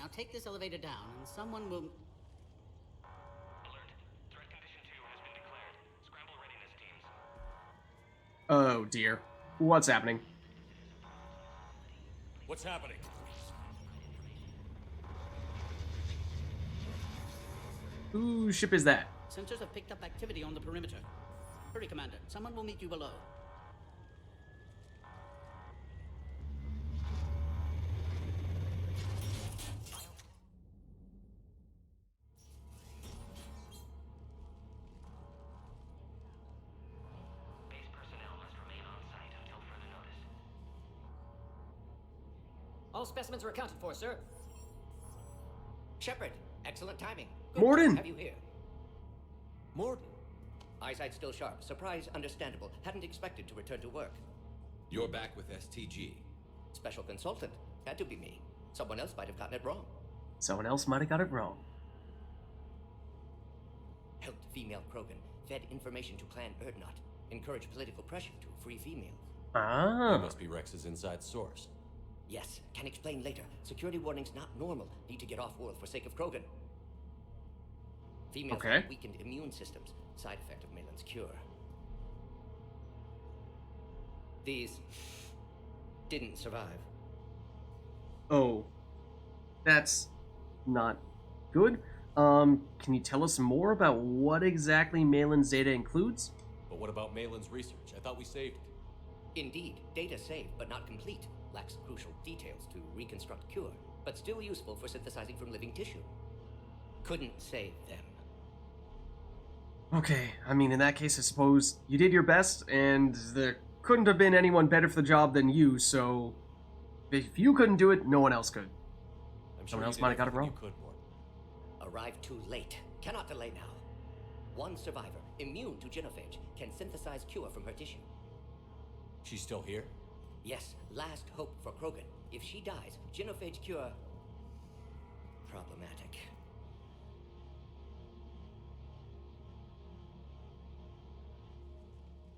Now take this elevator down, and someone will... Alert. Threat condition 2 has been declared. Scramble readiness teams. Oh dear. What's happening? What's happening? Whose ship is that? Sensors have picked up activity on the perimeter. Hurry, Commander. Someone will meet you below. Base personnel must remain on site until further notice. All specimens are accounted for, sir. Shepard, excellent timing. Good Morden! to have you here. Morden? Eyesight still sharp. Surprise understandable. Hadn't expected to return to work. You're back with STG. Special consultant. Had to be me. Someone else might have gotten it wrong. Someone else might have got it wrong. Helped female Krogan. Fed information to Clan Erdnot. Encouraged political pressure to free females. Ah. You must be Rex's inside source. Yes, can explain later. Security warnings not normal. Need to get off-world for sake of Krogan. Females Okay. have weakened immune systems. Side effect of Malin's cure. These didn't survive. Oh. That's not good. Can you tell us more about what exactly Malin's data includes? But what about Malin's research? I thought we saved it. Indeed, data saved but not complete. Lacks crucial details to reconstruct cure, but still useful for synthesizing from living tissue. Couldn't save them. Okay, I mean, in that case, I suppose you did your best, and there couldn't have been anyone better for the job than you, so if you couldn't do it, no one else could. I'm sure Someone you else did might have got it everything wrong. you could, Morden. Arrived too late. Cannot delay now. One survivor, immune to genophage, can synthesize cure from her tissue. She's still here? Yes, last hope for Krogan. If she dies, genophage cure... problematic.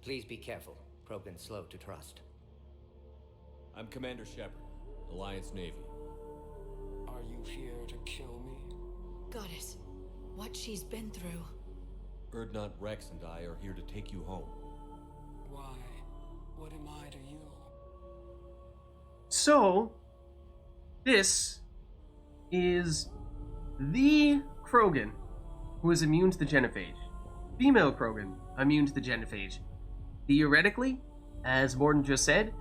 Please be careful. Krogan's slow to trust. I'm Commander Shepard, Alliance Navy. Are you here to kill me? Goddess, what she's been through. Erdnot, Rex, and I are here to take you home. Why? What am I to you? So, this is the Krogan who is immune to the genophage. Female Krogan immune to the genophage. Theoretically, as Morden just said,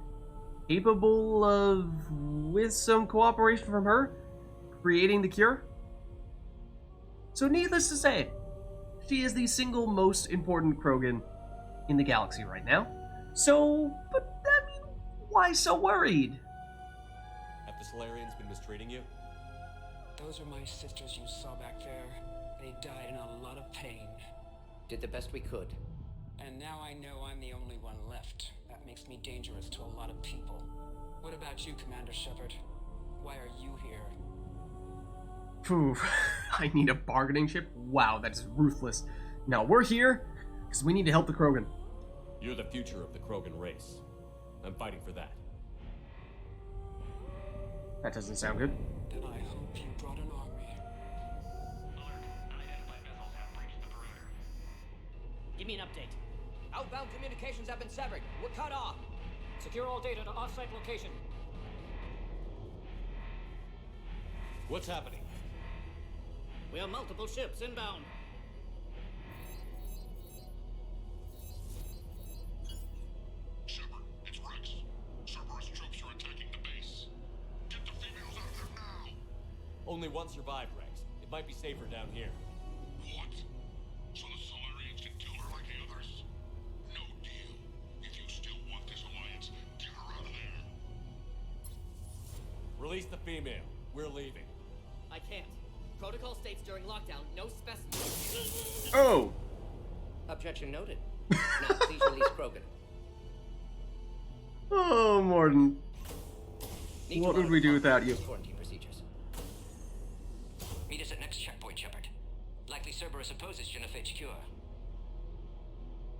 capable of, with some cooperation from her, creating the cure. So needless to say, she is the single most important Krogan in the galaxy right now. So, but I mean, why so worried? Have the Solarians been mistreating you? Those are my sisters you saw back there. They died in a lot of pain. Did the best we could. And now I know I'm the only one left. That makes me dangerous to a lot of people. What about you, Commander Shepard? Why are you here? Phew, I need a bargaining chip? Wow, that is ruthless. No, we're here because we need to help the Krogan. You're the future of the Krogan race. I'm fighting for that. That doesn't sound good. Then I hope you brought an army. Alert. Unidentified vessels have breached the perimeter. Give me an update. Outbound communications have been severed. We're cut off. Secure all data to off-site location. What's happening? We have multiple ships inbound. Shepard, it's Rex. Cerberus troops are attacking the base. Get the females out of there now! Only one survived, Rex. It might be safer down here. What? So the Solarians can kill her like the others? No deal. If you still want this alliance, get her out of there. Release the female. We're leaving. I can't. Protocol states during lockdown, no specimens. Oh! Objection noted. Now please release Krogan. Oh, Morden. Need What to would we do modify without you? Quarantine procedures. Meet us at next checkpoint, Shepard. Likely Cerberus opposes genophage cure.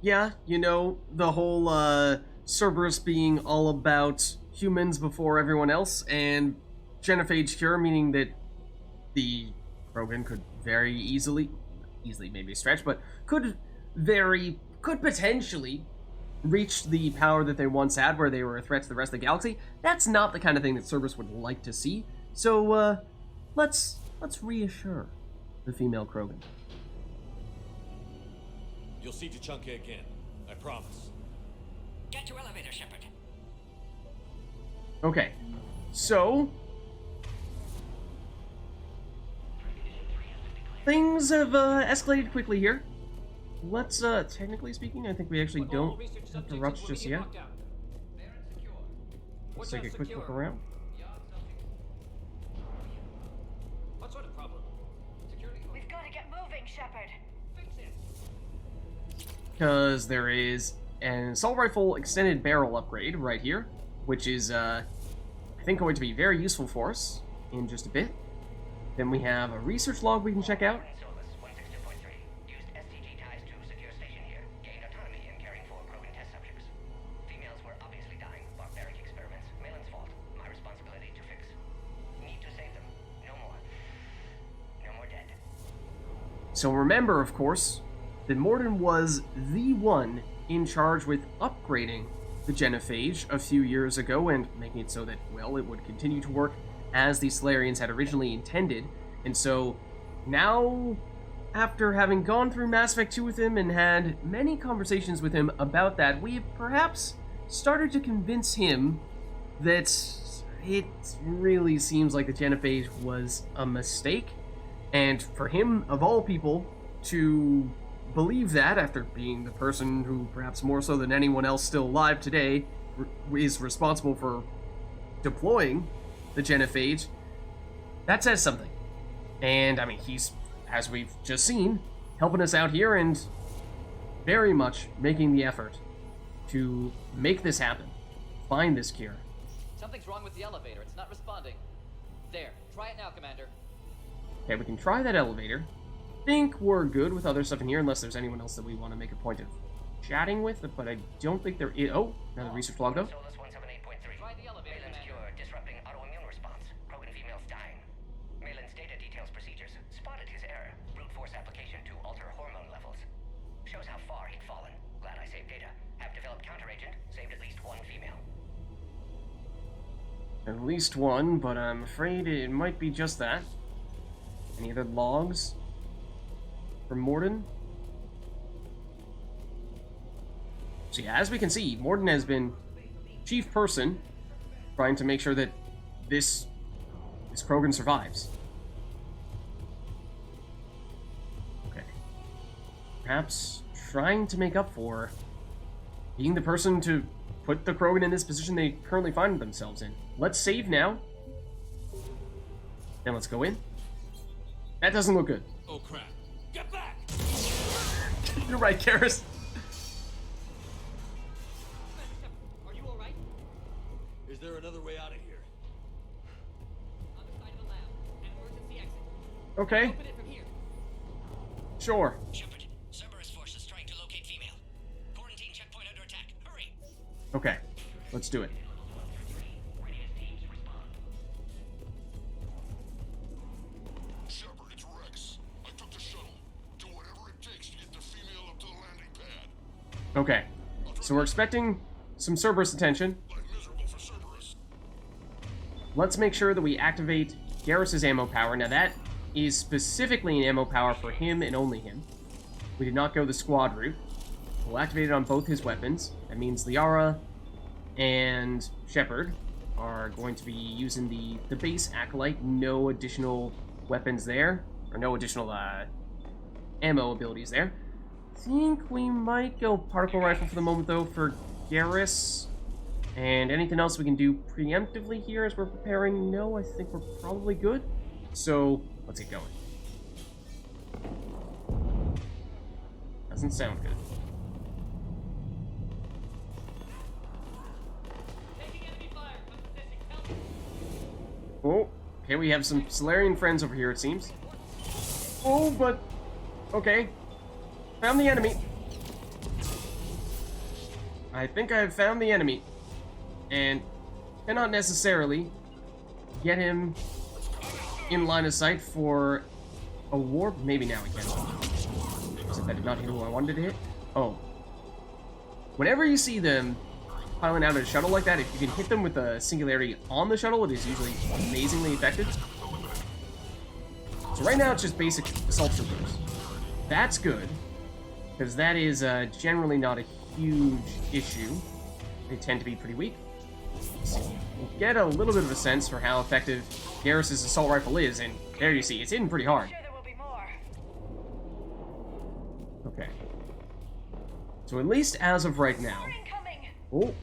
Yeah, you know, the whole, Cerberus being all about humans before everyone else, and genophage cure, meaning that the Krogan could very easily maybe a stretch, but could potentially reach the power that they once had, where they were a threat to the rest of the galaxy. That's not the kind of thing that Cerberus would like to see. So let's reassure the female Krogan. You'll see Tachanka again. I promise. Get to elevator, Shepard. Okay, so things have escalated quickly here. Let's, technically speaking, I think we actually don't have to rush just yet. Let's take a quick look around. What sort of problem? Security. We've got to get moving, Shepard. Fix it. Because there is an assault rifle extended barrel upgrade right here, which is, I think going to be very useful for us in just a bit. Then we have a research log we can check out. Used STG ties to secure station here. Gained autonomy in caring for Krogan test subjects. Females were obviously dying. Barbaric experiments. Malin's fault. My responsibility to fix. Need to save them. No more. No more dead. So remember, of course, that Morden was the one in charge with upgrading the genophage a few years ago and making it so that, well, it would continue to work as the Solarians had originally intended. And so now, after having gone through Mass Effect 2 with him and had many conversations with him about that, we've perhaps started to convince him that it really seems like the genophage was a mistake. And for him, of all people, to believe that after being the person who, perhaps more so than anyone else still alive today, is responsible for deploying the genophage, that says something. And I mean, he's, as we've just seen, helping us out here and very much making the effort to make this happen, find this cure. Something's wrong with the elevator. It's not responding. There. Try it now, Commander. Okay, we can try that elevator. Think we're good with other stuff in here, unless there's anyone else that we want to make a point of chatting with, but I don't think there is. Oh, another research log though. Solus 178.3. Try the elevator, Malin's Commander. cure disrupting autoimmune response. Krogan females dying. Malin's data details procedures. Spotted his error. Brute force application to alter hormone levels. Shows how far he'd fallen. Glad I saved data. Have developed counteragent. Saved at least one female. At least one, but I'm afraid it might be just that. Any other logs from Morden? So yeah, as we can see, Morden has been chief person trying to make sure that this Krogan survives. Okay. Perhaps trying to make up for being the person to put the Krogan in this position they currently find themselves in. Let's save now. Then let's go in. That doesn't look good. Oh crap. Get back! You're right, Karis. Are you all right? Is there another way out of here? On the side of the lab. An emergency exit. Okay, Open it from here. sure. Shepard, Cerberus forces trying to locate female. Quarantine checkpoint under attack. Hurry! Okay, let's do it. Shepard, it's Rex. I took the shuttle. Do whatever it takes to get the female up to the landing pad. Okay, so we're expecting some Cerberus attention. Like miserable for Cerberus. Let's make sure that we activate Garrus's ammo power. Now that is specifically an ammo power for him and only him. We did not go the squad route. We'll activate it on both his weapons. That means Liara and Shepard are going to be using the base Acolyte. No additional weapons there, or no additional ammo abilities there. I think we might go particle rifle for the moment though for Garrus. And anything else we can do preemptively here as we're preparing? No, I think we're probably good. So let's get going. Doesn't sound good. Taking enemy fire. I'm positioning. Help. Oh, okay, we have some Solarian friends over here, it seems. Oh, but... okay. Found the enemy. I think I have found the enemy. And cannot necessarily get him in line of sight for a warp. Maybe now we can. Except that did not hit who I wanted to hit. Oh. Whenever you see them piling out of a shuttle like that, if you can hit them with a singularity on the shuttle, it is usually amazingly effective. So right now it's just basic assault troopers. That's good, because that is generally not a huge issue. They tend to be pretty weak. So we'll get a little bit of a sense for how effective Garrus's assault rifle is, and there you see, it's hitting pretty hard. Sure there will be more. Okay. So at least as of right now... More incoming. Oh,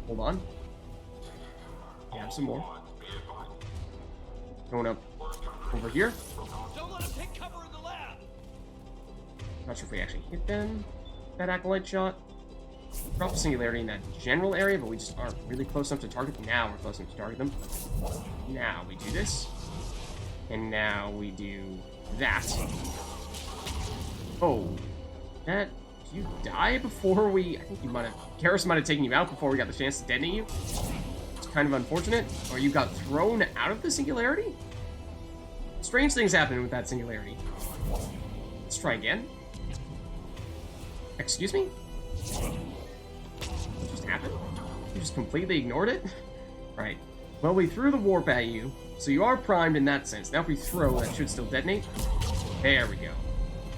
hold on. We have some more. Going up over here. Don't let him take cover in the lab! Not sure if we actually hit them. That acolyte shot. Drop a singularity in that general area, but we just aren't really close enough to target them. Now we're close enough to target them. Now we do this. And now we do that. Oh. That... Did you die before we... I think you might have... Garrus might have taken you out before we got the chance to detonate you. It's kind of unfortunate. Or you got thrown out of the singularity? Strange things happen with that singularity. Let's try again. Excuse me? What just happened? You just completely ignored it? Right. Well, we threw the warp at you, so you are primed in that sense. Now if we throw, that should still detonate. There we go.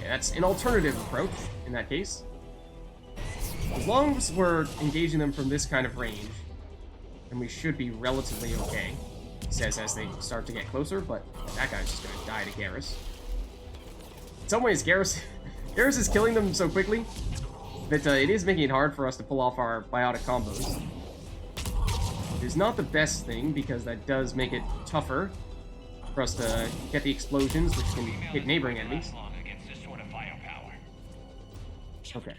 Yeah, that's an alternative approach in that case. As long as we're engaging them from this kind of range, then we should be relatively okay. It says as they start to get closer, but that guy's just gonna die to Garrus. In some ways, Garrus is killing them so quickly that it is making it hard for us to pull off our biotic combos. It is not the best thing, because that does make it tougher for us to get the explosions, which can hit neighboring enemies. Okay.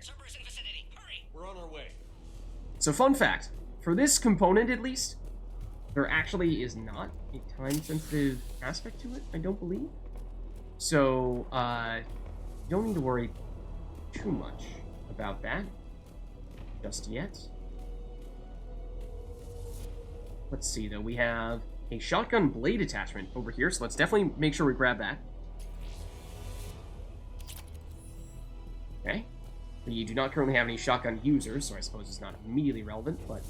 We're on our way. So fun fact, for this component at least, there actually is not a time-sensitive aspect to it, I don't believe. So, you don't need to worry too much about that just yet. Let's see, though. We have a shotgun blade attachment over here, so let's definitely make sure we grab that. Okay. We do not currently have any shotgun users, so I suppose it's not immediately relevant, but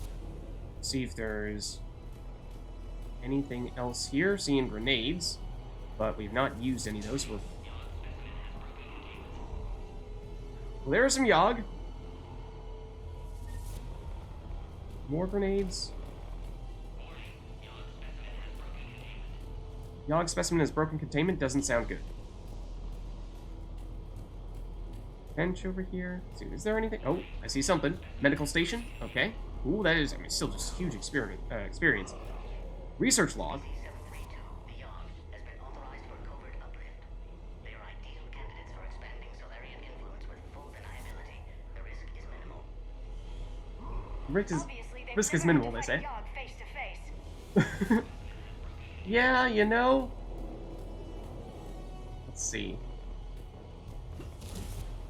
let's see if there's anything else here. Seeing grenades, but we've not used any of those. Well, there are some Yogg. More grenades. Yogg specimen has broken containment. Doesn't sound good. Bench over here. Let's see, is there anything? Oh, I see something. Medical station. Okay. Ooh, that is, I mean, still just huge experience. Research log. Risk is minimal, they say. Yeah, you know. Let's see.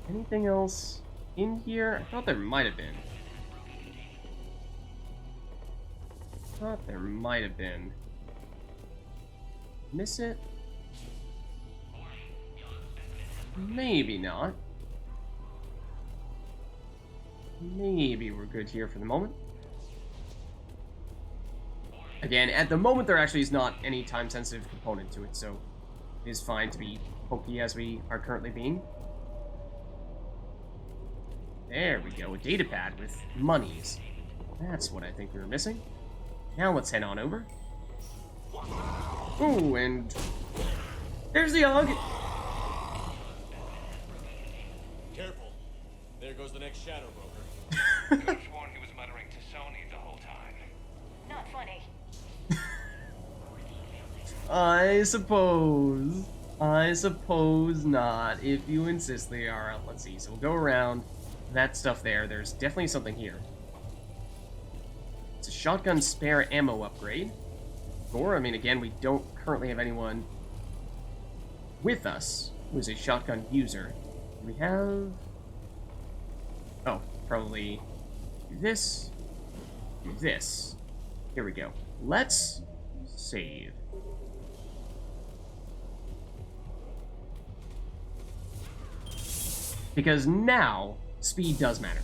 Anything else in here? I thought there might have been. Miss it? Maybe not. Maybe we're good here for the moment. Again, at the moment there actually is not any time-sensitive component to it, so it is fine to be pokey as we are currently being. There we go, a data pad with monies. That's what I think we were missing. Now let's head on over. Ooh, and there's the Yogg. Careful. There goes the next shadow broker. Could have sworn he was muttering to Sony the whole time. Not funny. I suppose not, if you insist they are. Let's see, so we'll go around that stuff there. There's definitely something here. It's a shotgun spare ammo upgrade. Or, I mean, again, we don't currently have anyone with us who's a shotgun user. We have... Oh, probably do this. Do this. Here we go. Let's save. Because now, speed does matter.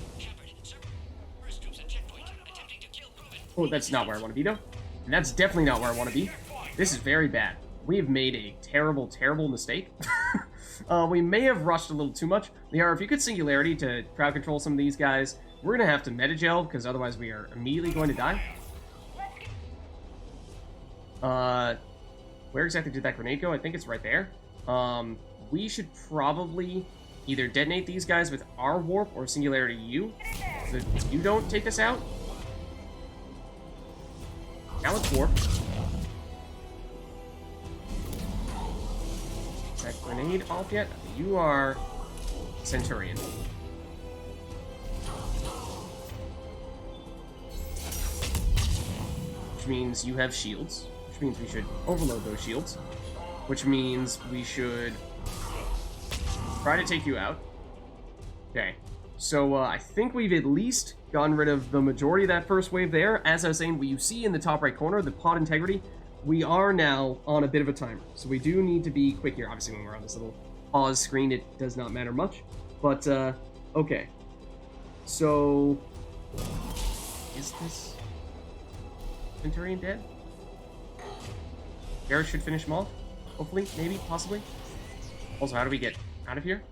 Oh, that's not where I want to be, though. And that's definitely not where I want to be. This is very bad. We have made a terrible, terrible mistake. We may have rushed a little too much. Liara, if you could Singularity to crowd control some of these guys, we're going to have to meta-gel, because otherwise we are immediately going to die. Where exactly did that grenade go? I think it's right there. We should probably either detonate these guys with our warp or Singularity you, so that you don't take us out. Now let's warp. Is that grenade off yet? You are Centurion. Which means you have shields. Which means we should overload those shields. Which means we should try to take you out. Okay. So I think we've at least gotten rid of the majority of that first wave there. As I was saying, what you see in the top right corner, the pod integrity, we are now on a bit of a timer. So we do need to be quick here. Obviously, when we're on this little pause screen, it does not matter much. But, okay. So, is this Centurion dead? Garrett should finish him off. Hopefully, maybe, possibly. Also, how do we get out of here?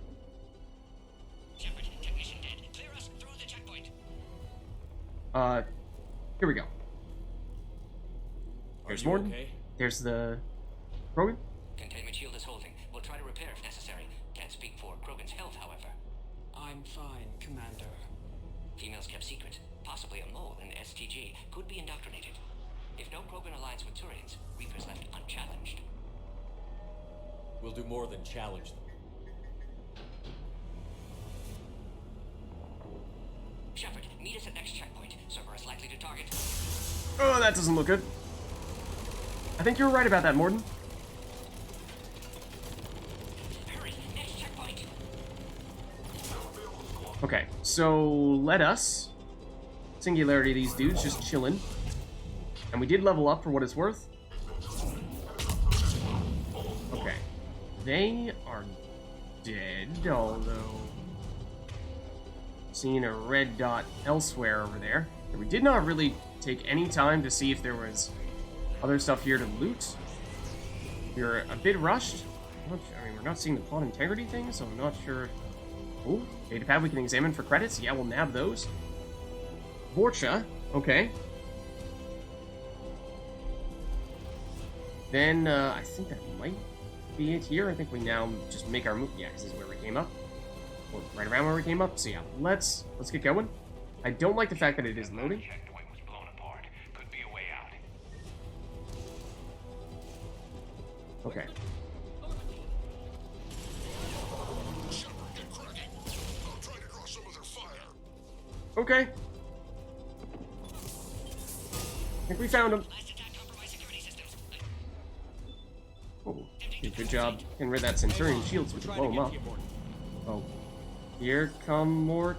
Shepard, technician dead. Clear us through the checkpoint. Here we go. There's Morton. Okay? There's the Krogan. Containment shield is holding. We'll try to repair if necessary. Can't speak for Krogan's health, however. I'm fine, Commander. Females kept secret. Possibly a mole in STG. Could be indoctrinated. If no Krogan aligns with Turians, Reaper's left unchallenged. We'll do more than challenge them. Shepard, meet us at next checkpoint. Server is likely to target. Oh, that doesn't look good. I think you were right about that, Morton. Hurry, next checkpoint. Okay, so let us Singularity these dudes, just chilling. And we did level up for what it's worth. Okay. They are dead, although seeing a red dot elsewhere over there. And we did not really take any time to see if there was other stuff here to loot. We're a bit rushed. I mean, we're not seeing the plot integrity thing, so I'm not sure. Oh, data pad we can examine for credits. Yeah, we'll nab those. Vorcha, okay. Then, I think that might be it here. I think we now just make our move. Yeah, this is where we came up. Or right around where we came up. So yeah, let's get going. I don't like the fact that it is loading. Checked the way it was blown apart. Could be a way out. Okay. Shepard, get cracking. I'll try to draw some of their fire. Okay. I think we found him. Last attack compromised security systems. Oh, good job getting rid of that Centurion shields, which will blow him up. Oh. Here come more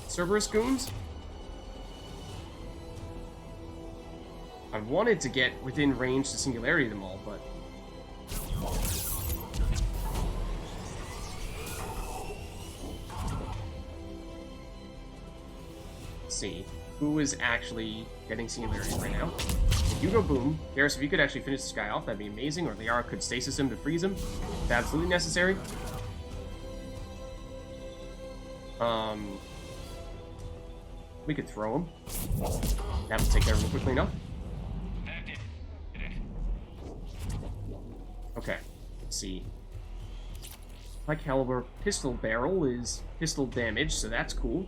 Cerberus goons. I wanted to get within range to Singularity them all, but... Let's see. Who is actually getting Singularity right now? If you go boom. Garrus, if you could actually finish this guy off, that'd be amazing. Or Liara could stasis him to freeze him, if absolutely necessary. We could throw him. That would take care of him quickly enough. That did it. Okay, let's see. High caliber pistol barrel is pistol damage, so that's cool.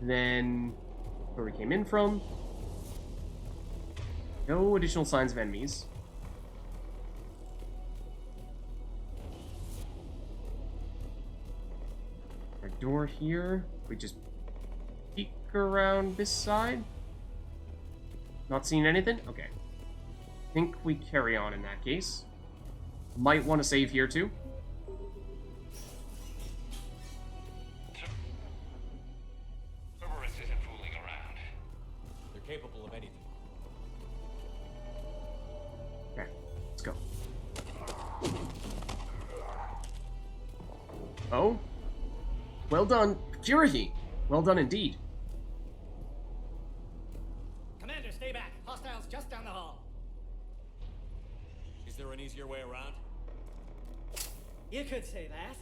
Then, where we came in from. No additional signs of enemies. Our door here. We just peek around this side. Not seeing anything? Okay. Think we carry on in that case. Might want to save here too. Cerberus isn't fooling around. They're capable of anything. Okay, let's go. Oh? Well done, Kirihi. Well done indeed. Commander, stay back. Hostiles just down the hall. Is there an easier way around? You could say that.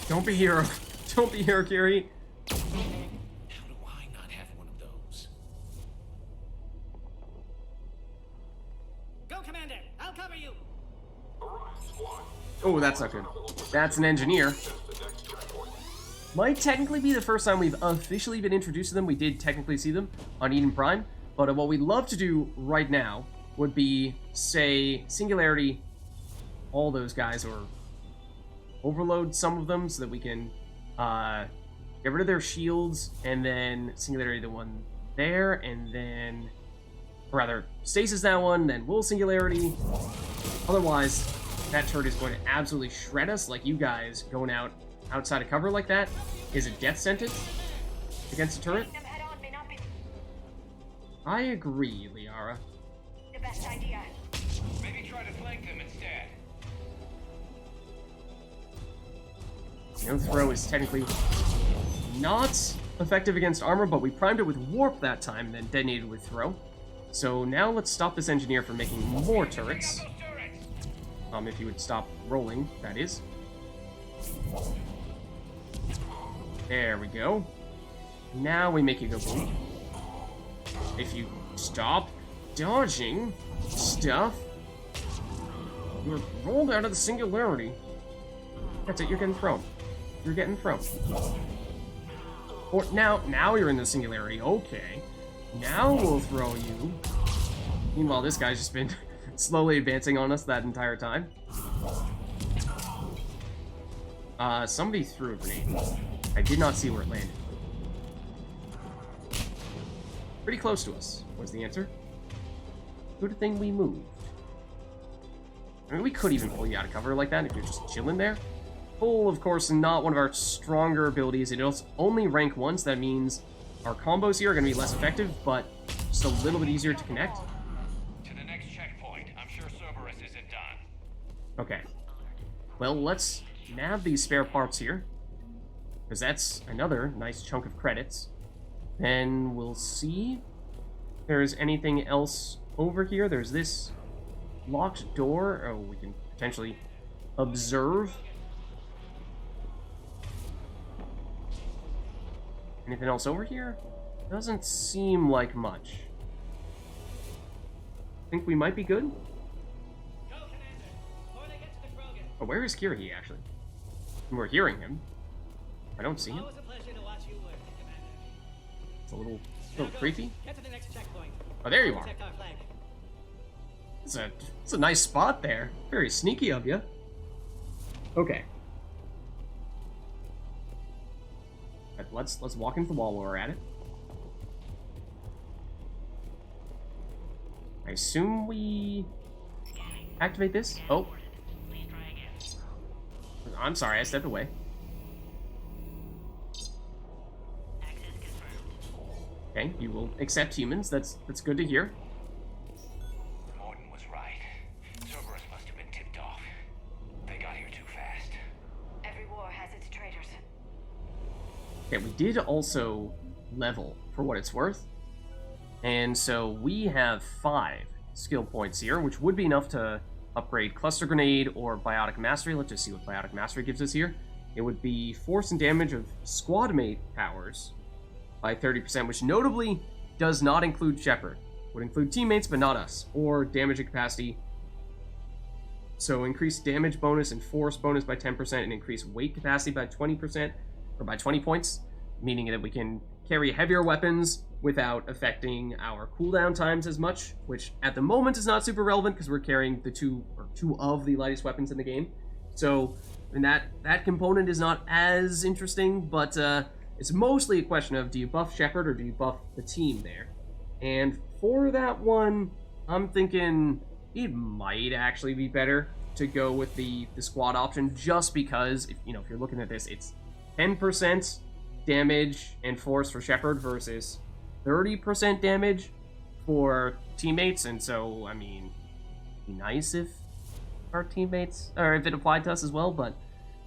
Don't be hero. Don't be hero, Kiri. How do I not have one of those? Go, Commander. I'll cover you. Oh, that's not good. That's an engineer. Might technically be the first time we've officially been introduced to them. We did technically see them on Eden Prime. But what we'd love to do right now would be, say, Singularity all those guys, or overload some of them so that we can get rid of their shields, and then Singularity the one there, and then, or rather, stasis that one, then we'll Singularity. Otherwise, that turret is going to absolutely shred us. Like, you guys going out outside of cover like that is a death sentence against a turret. I agree, Liara. The best idea. Maybe try to flank them instead. No throw is technically not effective against armor, but we primed it with warp that time, then detonated with throw. So now let's stop this engineer from making more turrets. If you would stop rolling, that is. There we go. Now we make you go boom. If you stop dodging stuff, you're rolled out of the Singularity. That's it, you're getting thrown. You're getting thrown. Or now you're in the Singularity. Okay. Now we'll throw you. Meanwhile, this guy's just been slowly advancing on us that entire time. Somebody threw a grenade. I did not see where it landed. Pretty close to us, was the answer. Good thing we moved. I mean, we could even pull you out of cover like that if you're just chilling there. Pull, of course, not one of our stronger abilities. It is only rank 1, so that means our combos here are going to be less effective, but just a little bit easier to connect. To the next checkpoint. I'm sure Cerberus isn't done. Okay. Well, let's nab these spare parts here, because that's another nice chunk of credits. Then we'll see if there's anything else over here. There's this locked door. Oh, we can potentially observe. Anything else over here? Doesn't seem like much. Think we might be good? Go, Commander. Before they get to the Krogan. Oh, where is Kirihi, actually? We're hearing him. I don't see him. Always a pleasure to watch you work, Commander. It's a little Now go. creepy. Get to the next checkpoint. Oh, there you are. Protect our flank. It's a nice spot there. Very sneaky of you. Okay. Let's walk into the wall while we're at it. I assume we activate this. Oh. I'm sorry, I stepped away. Okay, you will accept humans. That's good to hear. Morton was right. Cerberus must have been tipped off. They got here too fast. Every war has its traitors. Okay, we did also level, for what it's worth. And so we have 5 skill points here, which would be enough to upgrade Cluster Grenade or Biotic Mastery. Let's just see what Biotic Mastery gives us here. It would be force and damage of squad mate powers by 30%, which notably does not include Shepard. Would include teammates, but not us. Or damage and capacity. So increase damage bonus and force bonus by 10%, and increase weight capacity by 20%, or by 20 points, meaning that we can carry heavier weapons without affecting our cooldown times as much, which at the moment is not super relevant because we're carrying the two of the lightest weapons in the game. So, and that component is not as interesting, but it's mostly a question of, do you buff Shepard or do you buff the team there? And for that one, I'm thinking it might actually be better to go with the squad option, just because, if you're looking at this, it's 10% damage and force for Shepard versus 30% damage for teammates, and so, I mean, it'd be nice if our teammates, or if it applied to us as well, but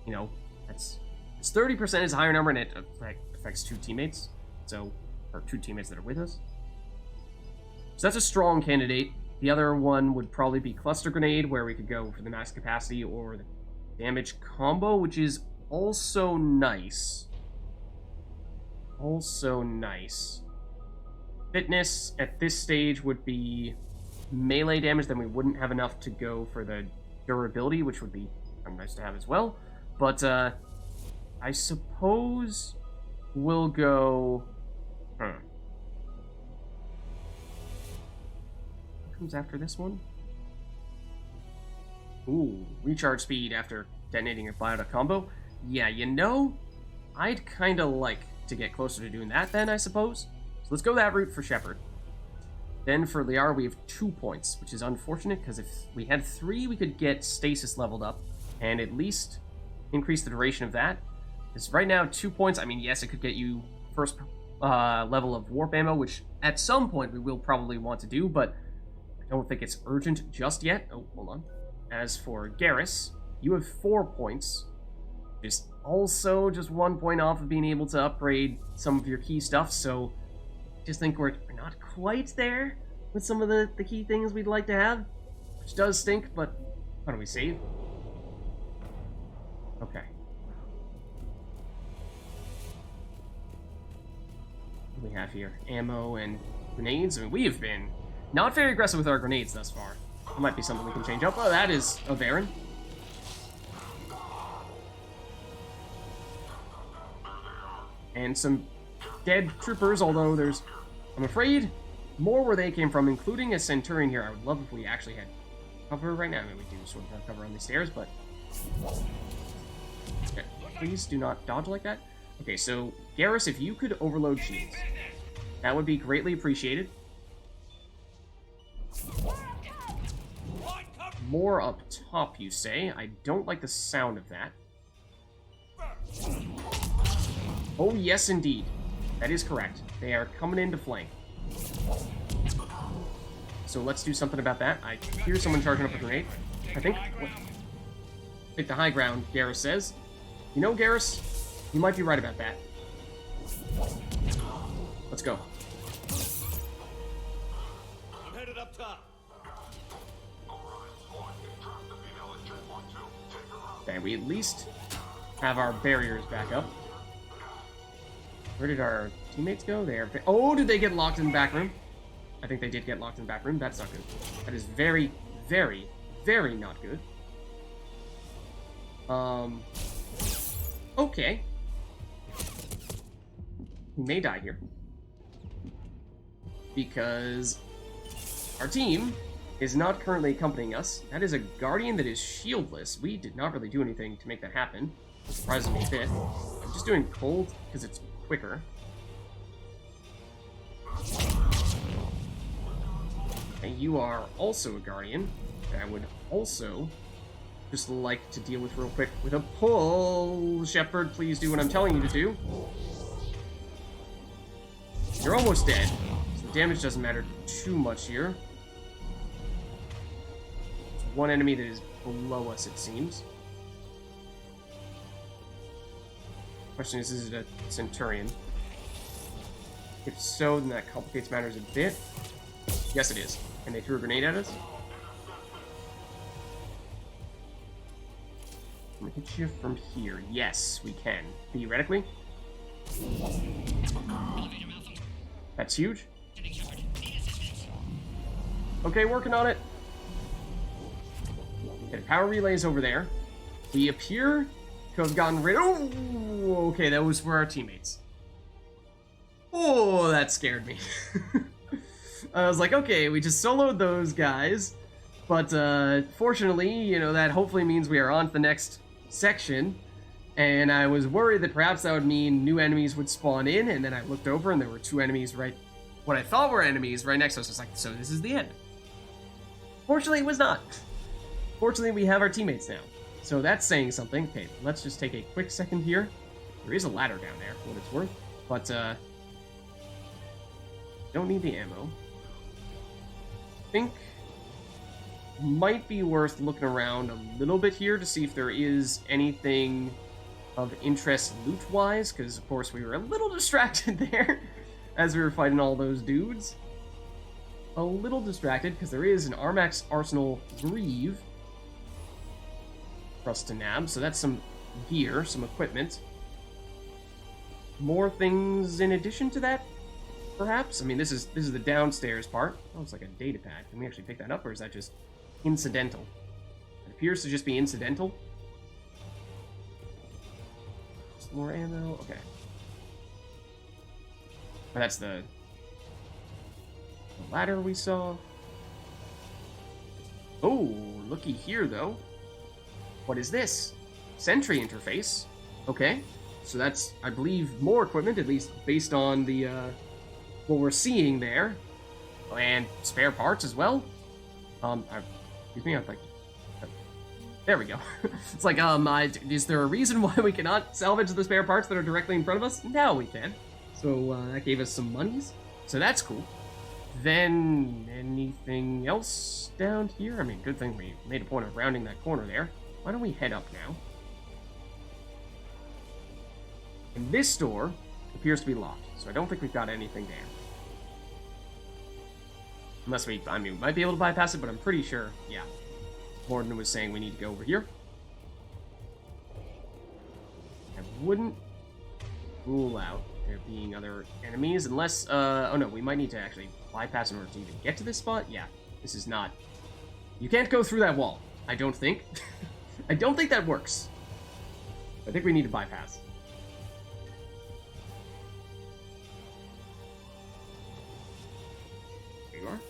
you know, it's 30% is a higher number, and it affects 2 teammates. So, or 2 teammates that are with us. So that's a strong candidate. The other one would probably be Cluster Grenade, where we could go for the max capacity or the damage combo, which is also nice. Also nice. Fitness at this stage would be melee damage, then we wouldn't have enough to go for the durability, which would be nice to have as well. But I suppose we'll go... What comes after this one? Ooh, recharge speed after detonating a Biota combo. Yeah, you know, I'd kind of like to get closer to doing that then, I suppose. So let's go that route for Shepard. Then for Liara, we have 2 points, which is unfortunate, because if we had 3, we could get Stasis leveled up, and at least increase the duration of that. Because right now, 2 points, I mean, yes, it could get you first level of Warp Ammo, which at some point we will probably want to do, but I don't think it's urgent just yet. Oh, hold on. As for Garrus, you have 4 points. Just also just 1 point off of being able to upgrade some of your key stuff, so just think we're not quite there with some of the key things we'd like to have, which does stink, but how do we save? Okay. What do we have here? Ammo and grenades. I mean, we have been not very aggressive with our grenades thus far. That might be something we can change up. Oh, that is a Varen. And some dead troopers, although there's, I'm afraid, more where they came from, including a Centurion here. I would love if we actually had cover right now. I mean, we do sort of have cover on these stairs, but... Okay, please do not dodge like that. Okay, so, Garrus, if you could overload shields, that would be greatly appreciated. More up top, you say? I don't like the sound of that. Oh, yes, indeed. That is correct. They are coming in to flank. So let's do something about that. I hear someone charging up a grenade. I think... Take the high ground, Garrus says. You know, Garrus, you might be right about that. Let's go. I'm headed up top. Okay, we at least have our barriers back up. Where did our teammates go? They are... Oh, did they get locked in the back room? I think they did get locked in the back room. That's not good. That is very, very, very not good. Okay. We may die here. Because our team is not currently accompanying us. That is a Guardian that is shieldless. We did not really do anything to make that happen. It surprises me a bit. I'm just doing cold because it's quicker. And you are also a Guardian that I would also just like to deal with real quick with a pull. Shepard, please do what I'm telling you to do. You're almost dead, so the damage doesn't matter too much here. There's one enemy that is below us, it seems. Question is it a Centurion? If so, then that complicates matters a bit. Yes, it is. And they threw a grenade at us. I'm gonna hit you from here. Yes, we can. Theoretically. That's huge. Okay, working on it. Okay, the power relay is over there. We appear to have gotten rid... Oh, okay, that was for our teammates. Oh, that scared me. I was like, okay, we just soloed those guys. But, fortunately, you know, that hopefully means we are on to the next section. And I was worried that perhaps that would mean new enemies would spawn in, and then I looked over and there were 2 enemies right... What I thought were enemies right next to us. I was like, so this is the end. Fortunately, it was not. Fortunately, we have our teammates now. So that's saying something. Okay, let's just take a quick second here. There is a ladder down there, for what it's worth. But, don't need the ammo. I think might be worth looking around a little bit here to see if there is anything of interest loot-wise, because of course we were a little distracted there as we were fighting all those dudes. A little distracted, because there is an Armax Arsenal Grieve for us to nab, so that's some gear, some equipment. More things in addition to that, perhaps? I mean, this is the downstairs part. Oh, it's like a data pad. Can we actually pick that up, or is that just incidental? It appears to just be incidental. Just more ammo. Okay. Oh, that's the ladder we saw. Oh, looky here, though. What is this? Sentry interface. Okay. So that's, I believe, more equipment, at least based on the, what we're seeing there. And spare parts as well. Excuse me, I'm like... There we go. It's like, is there a reason why we cannot salvage the spare parts that are directly in front of us? Now we can. So, that gave us some monies. So that's cool. Then, anything else down here? I mean, good thing we made a point of rounding that corner there. Why don't we head up now? And this door appears to be locked, so I don't think we've got anything there. Unless we might be able to bypass it, but I'm pretty sure, yeah. Morden was saying we need to go over here. I wouldn't rule out there being other enemies, unless, oh no, we might need to actually bypass in order to even get to this spot. Yeah, this is not... You can't go through that wall, I don't think. I don't think that works. I think we need to bypass. There you are.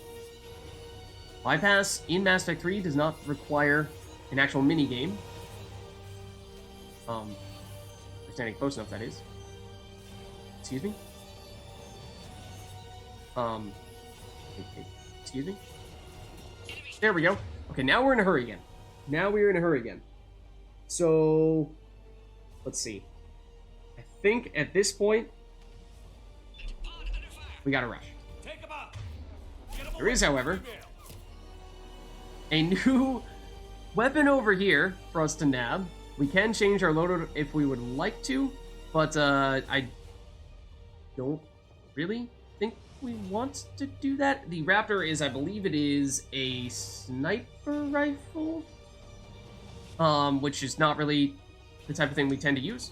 Bypass in Mass Effect 3 does not require an actual mini-game. We're standing close enough, that is. Excuse me? Excuse me? There we go. Okay, now we're in a hurry again. Now we're in a hurry again. So, let's see. I think at this point, we gotta rush. There is, however, a new weapon over here for us to nab. We can change our loadout if we would like to, but I don't really think we want to do that. The Raptor is, I believe it is a sniper rifle, which is not really the type of thing we tend to use.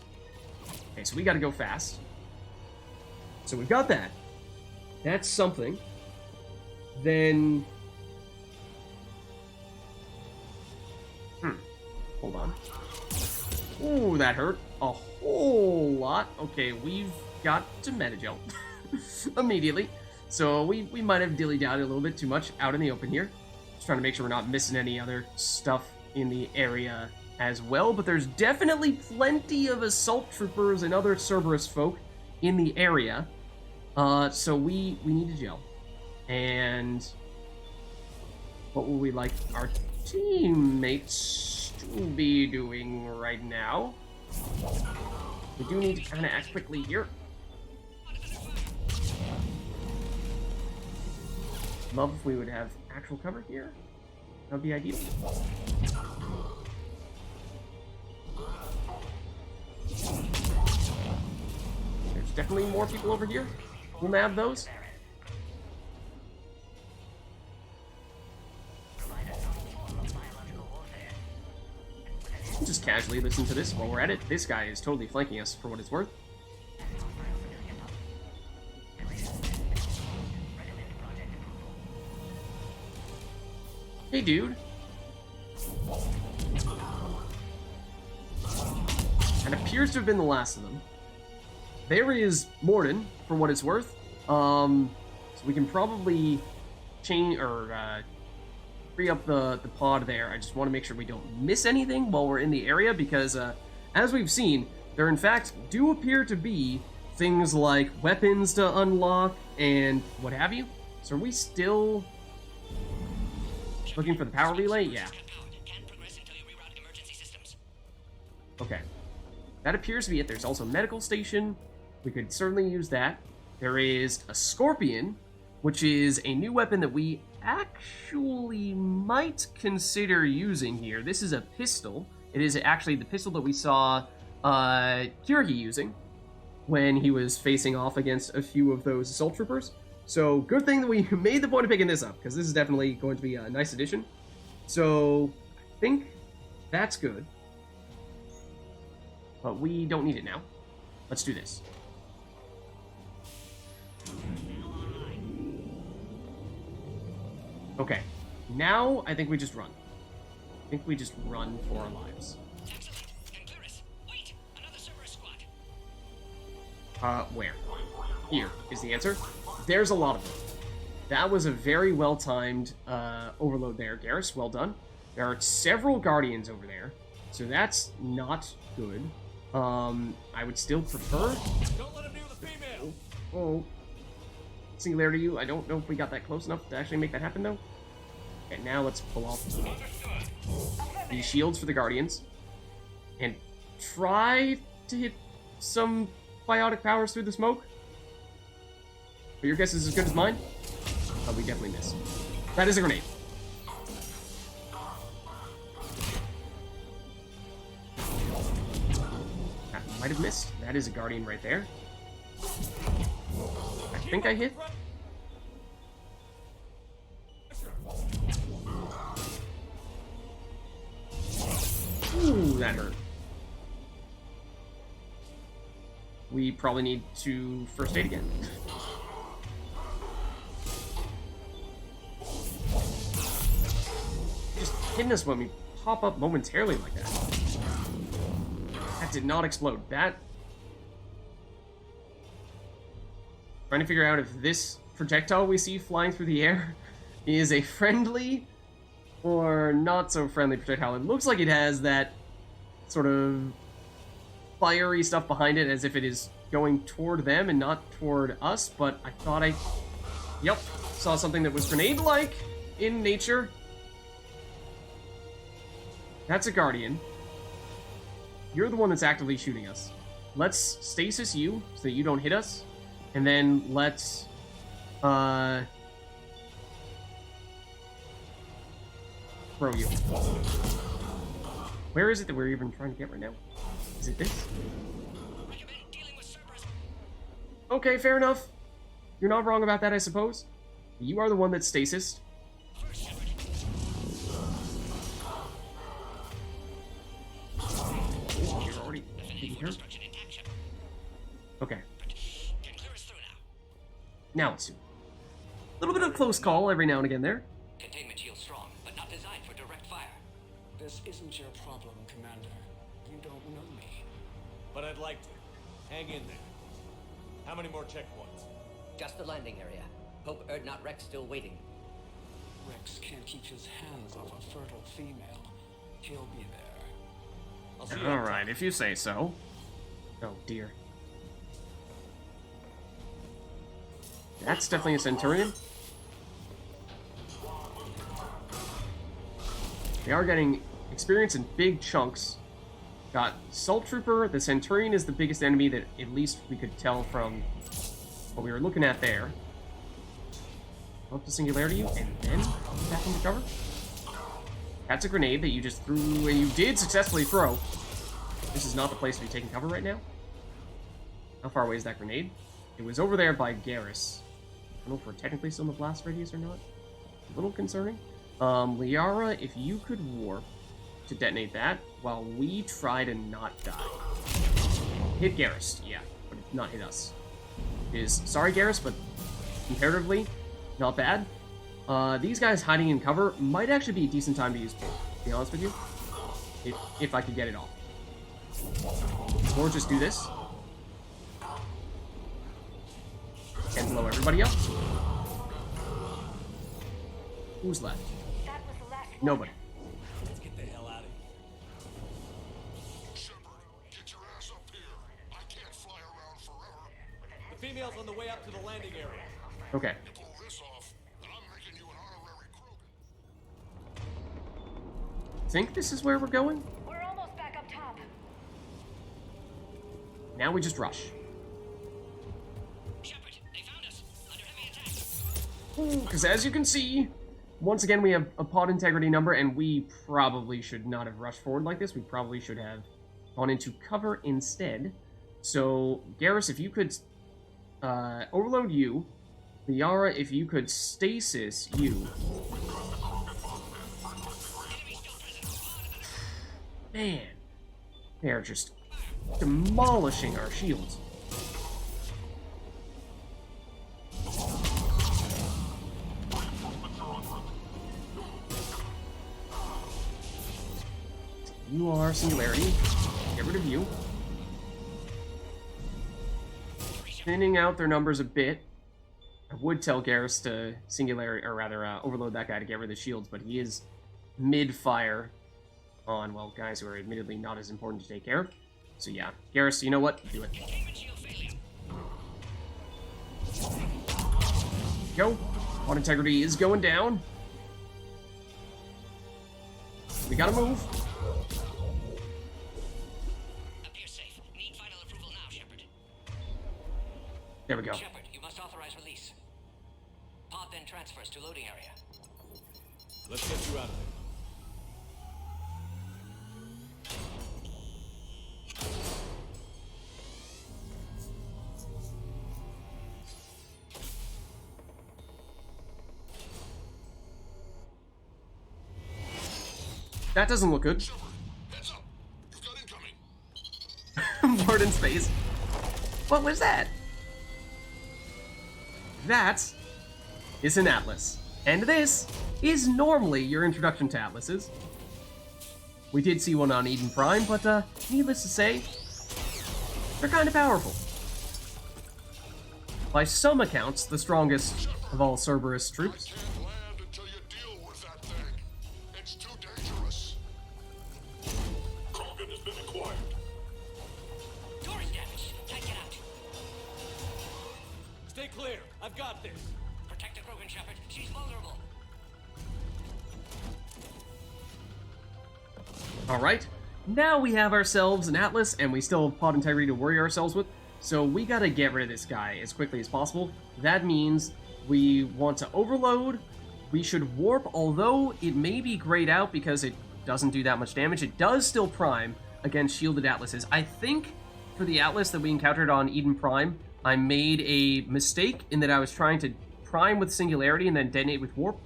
Okay, so we gotta go fast. So we've got that. That's something. Then... Hold on. Ooh, that hurt a whole lot. Okay, we've got to Metagel immediately. So we might have dilly-dallied a little bit too much out in the open here. Just trying to make sure we're not missing any other stuff in the area as well. But there's definitely plenty of assault troopers and other Cerberus folk in the area. So we need to gel. And what would we like our teammates to be doing right now? We do need to kind of act quickly here. Love if we would have actual cover here. That would be ideal. There's definitely more people over here. We'll nab those. Just casually listen to this while we're at it. This guy is totally flanking us for what it's worth. Hey, dude. That appears to have been the last of them. There is Morden, for what it's worth. So we can probably change or free up the pod there. I just want to make sure we don't miss anything while we're in the area, because as we've seen, there in fact do appear to be things like weapons to unlock and what have you. So are we still looking for the power relay? Yeah. Okay. That appears to be it. There's also a medical station. We could certainly use that. There is a Scorpion, which is a new weapon that we actually might consider using here. This is a pistol. It is actually the pistol that we saw Kiriki using when he was facing off against a few of those assault troopers. So good thing that we made the point of picking this up, because this is definitely going to be a nice addition. So I think that's good. But we don't need it now. Let's do this. Okay, now I think we just run. I think we just run for our lives. Excellent. And Clearus, wait! Another Cerberus squad. Where? Here is the answer. There's a lot of them. That was a very well-timed overload there, Garrus. Well done. There are several Guardians over there, so that's not good. I would still prefer... Don't let him near the female! Oh. Singularity you. I don't know if we got that close enough to actually make that happen, though. Okay, now let's pull off the shields for the Guardians. And try to hit some biotic powers through the smoke. But your guess is as good as mine. Oh, we definitely missed. That is a grenade. That might have missed. That is a Guardian right there. I think I hit. Ooh, that hurt. We probably need to first aid again. Just hitting us when we pop up momentarily like that. That did not explode. That... Trying to figure out if this projectile we see flying through the air is a friendly or not so friendly projectile. It looks like it has that sort of fiery stuff behind it as if it is going toward them and not toward us, but I thought I... Yep, saw something that was grenade-like in nature. That's a Guardian. You're the one that's actively shooting us. Let's stasis you so that you don't hit us, and then let's... throw you. Where is it that we're even trying to get right now? Is it this? Okay, fair enough. You're not wrong about that, I suppose. You are the one that's stasised. Oh, you're already taking care of it. Okay. Now let's do it. A little bit of close call every now and again there. Containment shield strong, but not designed for direct fire. This isn't your problem, Commander. You don't know me. But I'd like to. Hang in there. How many more checkpoints? Just the landing area. Hope Erdnot Rex still waiting. Rex can't keep his hands off a fertile female. He'll be there. I'll see you. Alright, if you say so. Oh dear. That's definitely a Centurion. They are getting experience in big chunks. Got Salt Trooper. The Centurion is the biggest enemy that at least we could tell from what we were looking at there. Up to Singularity you, and then back into cover. That's a grenade that you just threw, and you did successfully throw. This is not the place to be taking cover right now. How far away is that grenade? It was over there by Garrus. I don't know if we're technically still in the blast radius or not. A little concerning. Liara, if you could warp to detonate that while we try to not die. Hit Garrus, yeah, but not hit us. Sorry, Garrus, but comparatively, not bad. These guys hiding in cover might actually be a decent time to use pull, to be honest with you. If I could get it off. Or just do this. And blow everybody up. Who's left? That was the last one. Nobody. Let's get the hell out of here. Shepard, get your ass up here. I can't fly around forever. The female's on the way up to the landing area. Okay. You pull this off, and I'm making you an honorary Krogan. Think this is where we're going? We're almost back up top. Now we just rush. Shepard, they found us. Under heavy attack. Because as you can see, once again, we have a pod integrity number, and we probably should not have rushed forward like this. We probably should have gone into cover instead. So, Garrus, if you could overload you, Liara, if you could stasis you. Man, they are just demolishing our shields. You are Singularity. Get rid of you. Thinning out their numbers a bit. I would tell Garrus to Singularity, or rather, overload that guy to get rid of the shields, but he is mid-fire on, well, guys who are admittedly not as important to take care of. So yeah, Garrus, you know what? Do it. Go. Pod integrity is going down. We gotta move. Appear safe. Need final approval now, Shepard. There we go. Shepard, you must authorize release. Pod then transfers to loading area. Let's get you out of there. That doesn't look good. Shepard, heads up. You've got incoming. Board in space. What was that? That is an Atlas. And this is normally your introduction to Atlases. We did see one on Eden Prime, but needless to say, they're kind of powerful. By some accounts, the strongest of all Cerberus troops. Can't land until you deal with that thing. It's too dangerous. Krogan has been acquired. Door is damaged. Take it out. Stay clear. I've got this. Protect the Krogan, Shepard. She's vulnerable. Alright, now we have ourselves an Atlas, and we still have pod integrity to worry ourselves with, so we gotta get rid of this guy as quickly as possible. That means we want to overload, we should warp, although it may be grayed out because it doesn't do that much damage. It does still prime against shielded Atlases. I think for the Atlas that we encountered on Eden Prime, I made a mistake in that I was trying to prime with Singularity and then detonate with warp.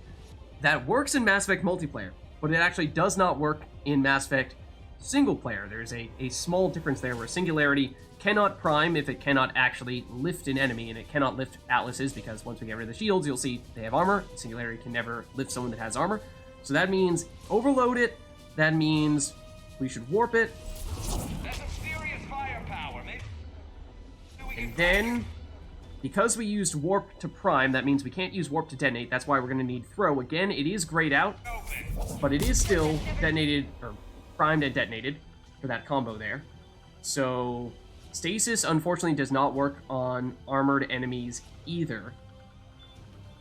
That works in Mass Effect multiplayer, but it actually does not work in Mass Effect single player. There's a small difference there where Singularity cannot prime if it cannot actually lift an enemy, and it cannot lift Atlases because once we get rid of the shields, you'll see they have armor. Singularity can never lift someone that has armor. So that means overload it. That means we should warp it. That's some serious firepower. Maybe we can And then, because we used warp to prime, that means we can't use warp to detonate. That's why we're going to need throw. Again, it is grayed out, open. but it is still detonated, or primed and detonated for that combo there. So stasis, unfortunately, does not work on armored enemies either.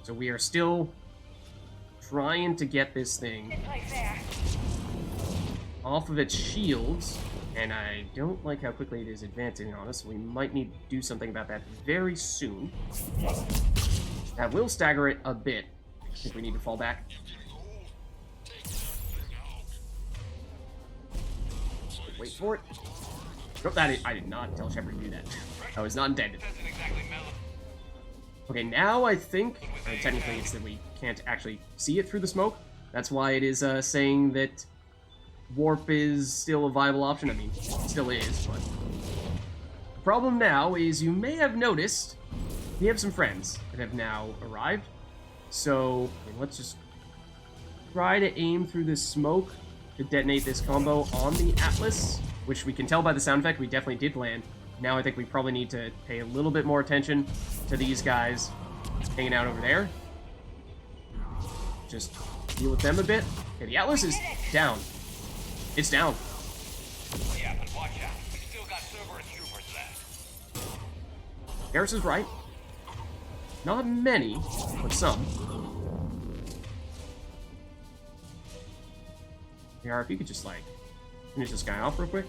So we are still trying to get this thing Good place there. off of its shields, and I don't like how quickly it is advancing on us, so we might need to do something about that very soon. That will stagger it a bit. I think we need to fall back. Wait for it. Nope, I did not tell Shepard to do that. That was not intended. Doesn't exactly mellow. Okay, now I think, or technically it's that we can't actually see it through the smoke. That's why it is saying that warp is still a viable option. I mean, it still is, but... The problem now is you may have noticed we have some friends that have now arrived. So, let's just try to aim through this smoke to detonate this combo on the Atlas, which we can tell by the sound effect we definitely did land. Now I think we probably need to pay a little bit more attention to these guys hanging out over there. Just deal with them a bit. Okay, the Atlas is down. It's down. Yeah, but watch out. We still got Cerberus troopers left. Garrus is right. Not many, but some. Yeah, if you could just, like, finish this guy off real quick.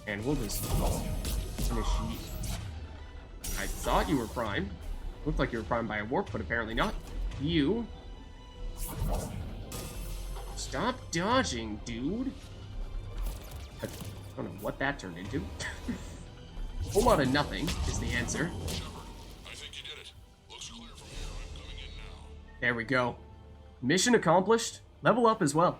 And we'll just finish you. I thought you were primed. Looked like you were primed by a warp, but apparently not. you. Stop dodging, dude. I don't know what that turned into. A whole lot of nothing is the answer. I think you did it. Looks clear from here. I'm coming in now. There we go. Mission accomplished. Level up as well.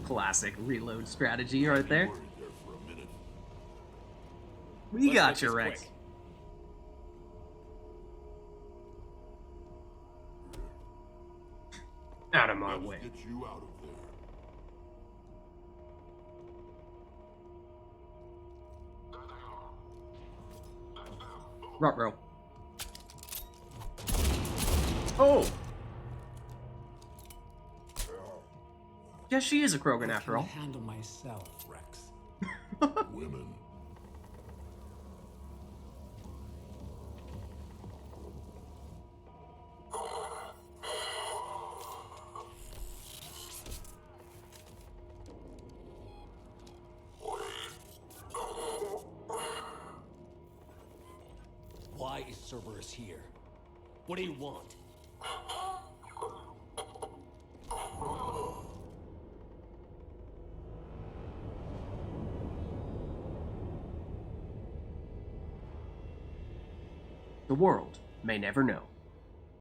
Classic reload strategy right there. Worried there for a minute. We Let's got make you, this Rex. quick. Out of my Let's way. get you out of there. Ruh-roh. Oh! Guess she is a Krogan after all. handle myself, Rex. Women. Why is Cerberus here? What do you want? The world may never know.